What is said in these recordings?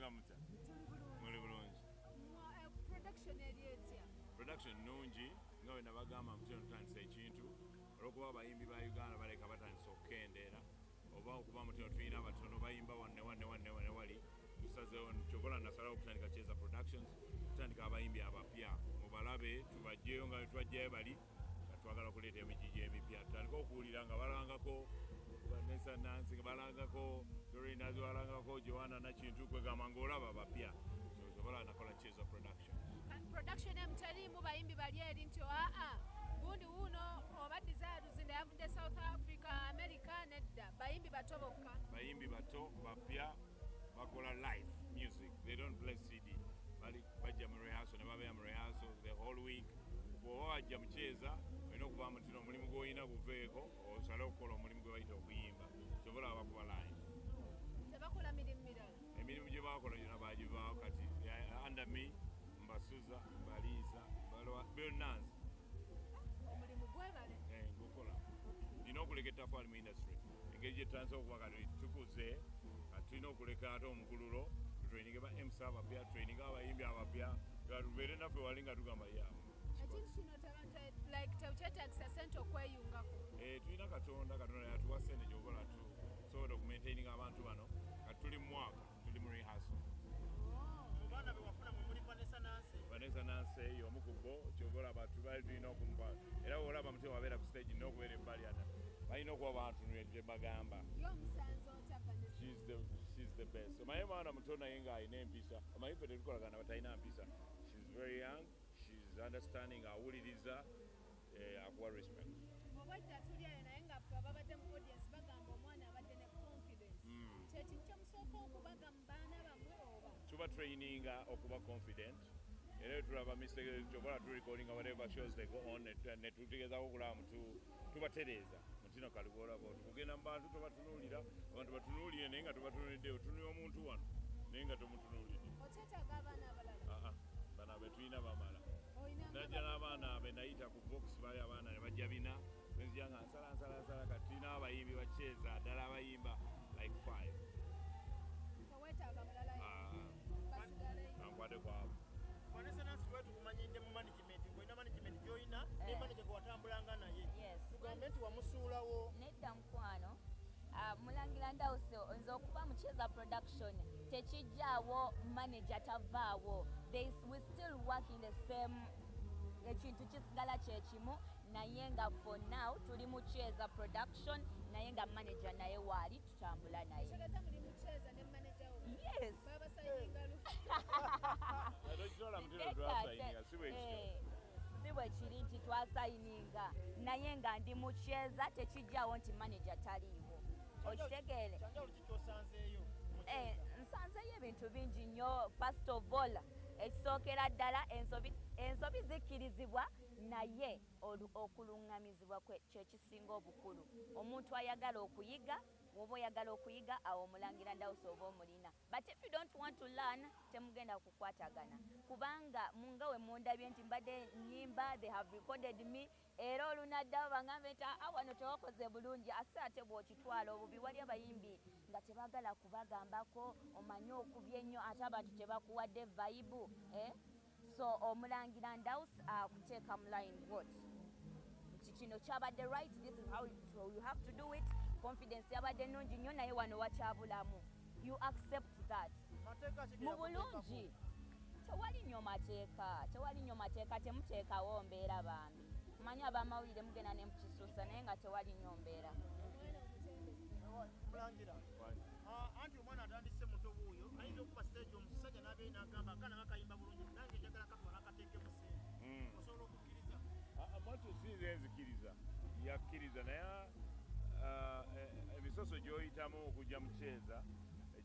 Mulinga muta. Muli bulungi. Production erietya. Production nungi nga bwe nabagamba mutino tutandisa ekintu olw'okuba abayimbi ba Uganda baleka batandisa okukendeera oba okuba mutino tulina abatono bayimba wanne wali tusazeewo kyokola nasalawo okutandika Cheza Productions tutandika abayimbi abapya mubalabe tubajjeyo nga twajjayo bali nga twagala okuleeta emijiji emipya tutandika okuwulira nga balangako Vanessa Nancy nga balangako Doreen Nazi balangako Joanna Nakintu kwegamba ng'olaba abapya kyokola nakola Cheza Productions. Production emutaliimu bayimbi bali eri nti gundi wuno oba Desire yavudde South Africa America nedda bayimbi bato bokka bayimbi bato bapya bakola live music they don't play CD bajja mu rehearsal ne babeera mu rehearsal the whole week bw'oba wajja mu Cheza olina okuba mutino omulimu gw'olina guveeko osale okukola omulimu gwe bayita okuyimba kyobola abakuba live tebakola mirimu mirala emirimu gye bakola gyonna bagivaawo kati under me Mbasuza, Baliza, Balwa, Bernanz. Omulimu gwebale? Ngukola. Ndina okuleka ettaffaali mu industry. Engeri gye tutandise okuba kati tukuze, tulina okuleka ate omukululo, tutraininge ba MC abapya, traininga abayimbi abapya, tubeere naffe wali nga tugamba ekintu kino tekyetaagisa ssente okweyungako. Tulina Katonda yatuwa ssente gy'okola tusobola okumaintaininga abantu bano, kati tuli mu mwaka, tuli mu rehearsal. Bana bewafuna muri Vanessa Nancy y'omu ku bo kyobola abantu bali tulina okumuba era olaba muti wabeera ku stage n'okubeera ebbali ata balina okuba abantu bye bagamba she's the best omanyi mwana muto naye ng'alina empisa omanyi ffe tetukolagana batalina mpisa she's very young she's understanding awuliriza akuwa respect obwadde tuli ayo naye nga ffe ababadde mu audience bagamba omwana abadde ne confidence kyekintu kyemusooka okubaga mu baana bammwe oba tuba traininga okuba confident era tulaba mistake kyobola turecordinga whatever shows they go on ne tutegezaako okulaba tubatereeza mutino kalibolabo tukugenda mu bantu tobatunuulira abantu batunuulire naye nga tobatunuulidde otunula omuntu wano naye nga tomutunuulidde okyetaaga abaana abalala bana be tulina bamala najja n'abaana be nayita ku box bali abaana ne bajja bina benzija nga nsala kati tulina abayimbi ba Cheza ddala abayimba like 5 weetaaga mulala ankwate kwabo Vanessa Nancy wetu kumanyidde mu management ng'olina management gy'olina ne manager gwe watambulanga naye tugambe nti wamusuulawo nedda mukwano Mulangira Ndawuso nze okuba mu Cheza Production tekijjaawo manager tavaawo we still work in the same ekintu kisigala kyekimu naye nga for now tuli mu Cheza Production naye nga manager naye waali tutambula naye yes si bwe kiri nti twasayininga naye nga ndi mu Cheza tekijjaawo nti manager taliiwo okitegeere nsanzeeyo ebintu bingi nnyo first of all ekisookera ddala ensobi zikkirizibwa naye okuluŋŋamizibwa kyekisinga obukulu omuntu ayagala okuyiga woba oyagala okuyiga awo Mulangira Ndawuso oba omulina but if you don't want to learn temugenda kukwatagana kubanga munga we mundabye nti mbadde nnyimba they have recorded me era olunaddawo baŋŋambe nti wano tewakoze bulungi ate ate bw'okitwala obubi wali abayimbi nga tebagala kubagambako omanye okubya ennyo ate abantu tebakuwadde vibe so Omulangira Ndawuso akuteeka mu line what nti kino kyabadde right this is how you have to do it confidence yabadde nnungi nnyo naye wano wakyabulamu you accept that mu bulungi tewali nnyo mateeka temuteekawo mbeera bambi manyi abamawulire mugenda ne mukisuusa naye nga tewali nnyo mbeera Mulangira anti omwana atandise muto buuyo ayinza okuba stage omusajja n'abeeyi n'agamba akaana kakayimba bulungi nange njagala katwala akateekemu sente osobola okukkiriza amatu sinze nzikiriza yakkiriza naye emisoso gy'oyitamu okujja mu Cheza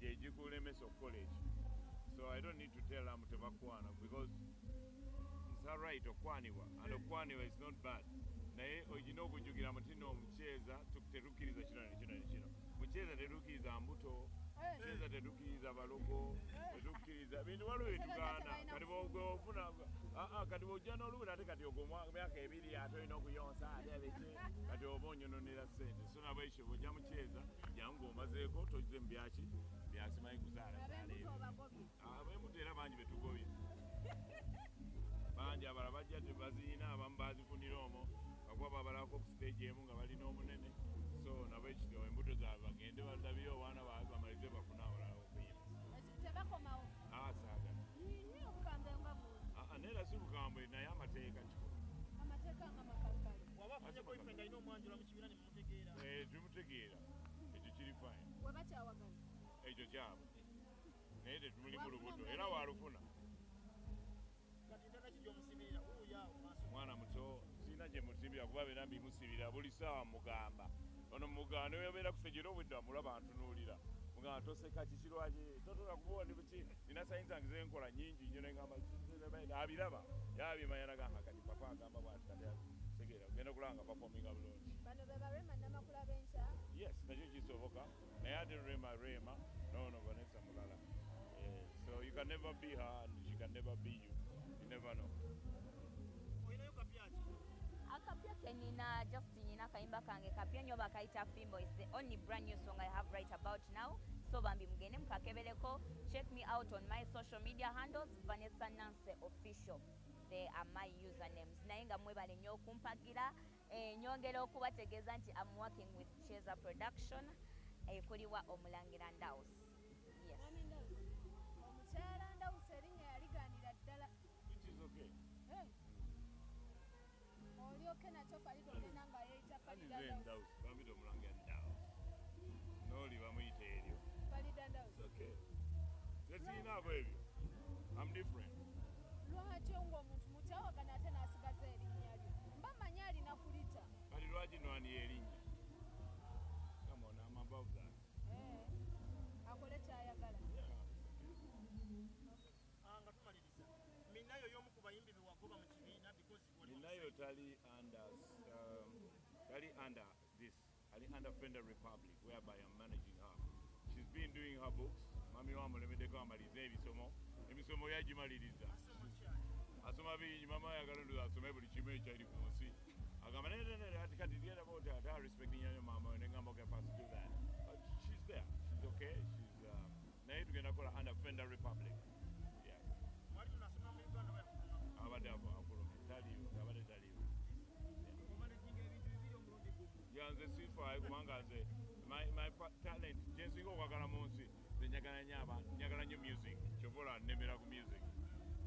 gye gikulemesa okukola ekyo so I don't need to tell them tebakwana because it's all right okwanibwa and okwanibwa is not bad naye olina okujjukira mutino mu Cheza tetukkiriza kino nekino mu Cheza tetukkiriza mbuto Cheza tetukkiriza balogo tetukkiriza bintu waliwo byetugaana kati bwofuna kati bwojja n'olubuto ate kati ogwo myaka 2 ate olina okuyonsa ate biki kati oba onyononera ssente so nabwe ekyo bwojja mu Cheza jangu omazeeko togize mu byaki simanyi kuzaala bangi abala bajja tebaziina abamu bazifunira omwo bakuba babalako ku stage emu nga balina omunene so nabo ekityo embuto zaabwe bagende balabire obwana baabwe bamalize bafune abalala okuyimba tebakomawo saagala nnyo obukambwe nga bungi neera si bukambwe naye amateeka kikulu amateeka nga makakkale waba afunye boyfriend alina omwanjula mu kibiina ne mumutegeera tumutegeera ekyo kiri fine we bakyawagala ekyo kyabwe naye tetumuli mu lubuto era walufuna kati ntata ki gyomusibirira wuuyaawo maaso mwana muto sirina gye musibira kuba beera mbimusibira buli saawa mugamba ono mugamba newebeera kusejera obwedde amulaba antunuulira mugamba toseka kikirwaki totola kubawa ndi buki nina sayinsi zange zenkola nyingi nyo nengamba abiraba yabimanya nagamba kati papa agamba bwati kati tegeera genda kulaba nga pafominga bulungi bano be barema namakula b'enkya yes nakyo kisoboka naye ate rema nono vanessa mulala so you can never be her and she can never be you never know olinayo kapyaki akapya kenina just nyina kayimba kange kapya nnyo bakayita fimbo is the only brand new song I have right about now so bambi mugende mukakebeleko check me out on my social media handles Vanessa Nance official they are my usernames naye nga mwebale nnyo okumpagira nyongera okubategeeza nti I'm working with Cheza Production kuliwa Omulangira Ndaus yes omukyala Ndawusi erinnya yaligaanira ddala it is okay olyoke nakyo Falida ogenda nga yeeyita Falida nze Ndawusi bambita Omulangira Ndawusi nooli bamuyita eryo Falida Ndawusi okay tesirinaako ebyo I'm different lwaki ng'omuntu mukyawagana ate n'asigaza erinnya lyo mba manyi alina kulita kati lwaki nwaniyo erinnya come on I'm above that akole kyayagala nga tumaliriza minayo y'omu ku bayimbi be wagoba mu kibiina because ninayo tali under this ali under Fender Republic whereby I'm managing her she's been doing her books mami wamulemeddeko amalize emisomo yagimaliriza asoma bingi mama ayagala ndoza asome buli kimu ekyali ku nsi agamba ati kati lyera bote ate respecting yanyo mama nengamba okay fast do that but she's there she's okay she's naye tugenda kola under Fender Republic yeah mwali tunasoma mu Uganda weyafuna abadde akulumi taliyo abadde taliyo omanaginga ebintu bibiri omulundi gumu yanze sifayo kubanga nze my talent gyensinga okwagala mu nsi nze njagala nnyo music kyobola nnemera ku music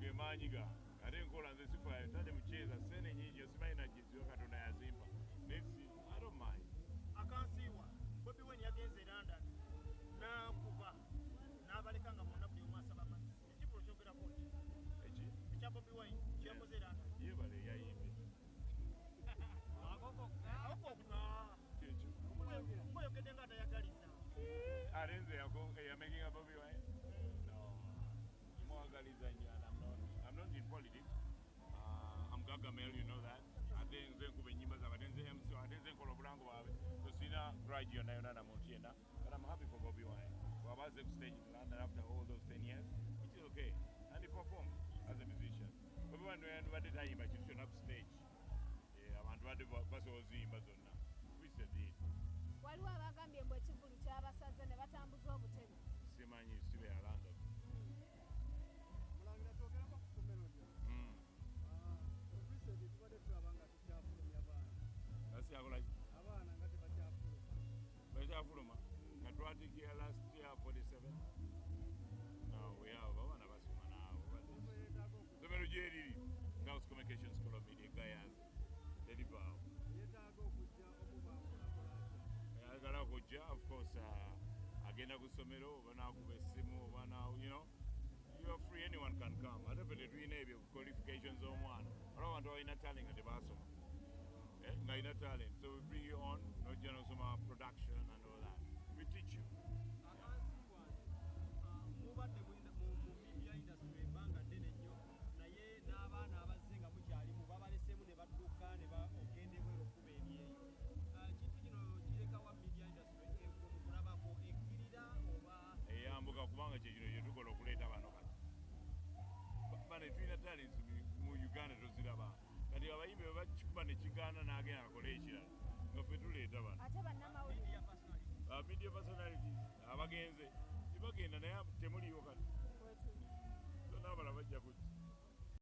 gemaanyi gange ate nkola nze sifayo tade mukyeza sene nyingi osimanyi nagiziwa katonda yazimpa nesi I don't mind akansiiwa Bobi Wine yagenze e London n'akuba n'abaleka nga mwonna buli omu asaba amazzi ekipulo kyogerako ki eki ekya Bobi Wine kyeyakoze e London yebale yayimbe ekyo mweyogedde nga atayagaliza ate nze yamakinga Bobi Wine no mwagaliza nnyo I'm not in politics I'm Gargamel you know that ate nze nkuba ennyimba zaabwe ate nze MC ate nze nkola obulango bwabwe so sina grudge yonna yonna na muntu yenna but I'm happy for Bobi Wine waba aze ku stage in London after all those 10 years which is okay and he performed as a musician Bobi Wine badde tayimba kintu kyonna ku stage abantu badde basobola oziyimba zonna which they did waliwo abagambye mbu ekivulu kyabasaze ne batambuza obutebe simanyi sibeera London Mulangira twogerako ku ssomero lyo. Recently tubadde tulaba nga tukyafulumya abaana. asiyakolaki Abaana nga tebakyafuluma. bakyafuluma nga twatikira last year 47 no we have abaana basoma naawo Ssomero yeetaaga somero gyeriri Gauss Communication School of Media Gayazi terivaawo okujja omubangulakulanja. ayagala kujja of course agenda ku ssomero oba nakuba essimu oba you know you are free anyone can come ate fe tetulina ebyo qualifications z'omwana waliwo abantu balina talent nga tebasoma nga alina talent so we bring you on nojja nosoma production and all that we teach you Akansiibwa nti mubadde mu media industry ebbanga ddene nnyo naye n'abaana abazze nga mukyalimu babaleseemu ne badduka ne ogende bweru okuba ebyeyo. Kintu kino kirekawa media industry mukulabako ekkirira oba eyambuka kubanga kyekino kyetukola okuleeta bano kati bane tulina talents mu Uganda toziraba kati abayimbi bwe bakikuba ne kigaana n'agenda akole ekirala nga ffe tuleeta bano ate bannamawulire media personality media personalities abagenze tebagenda naye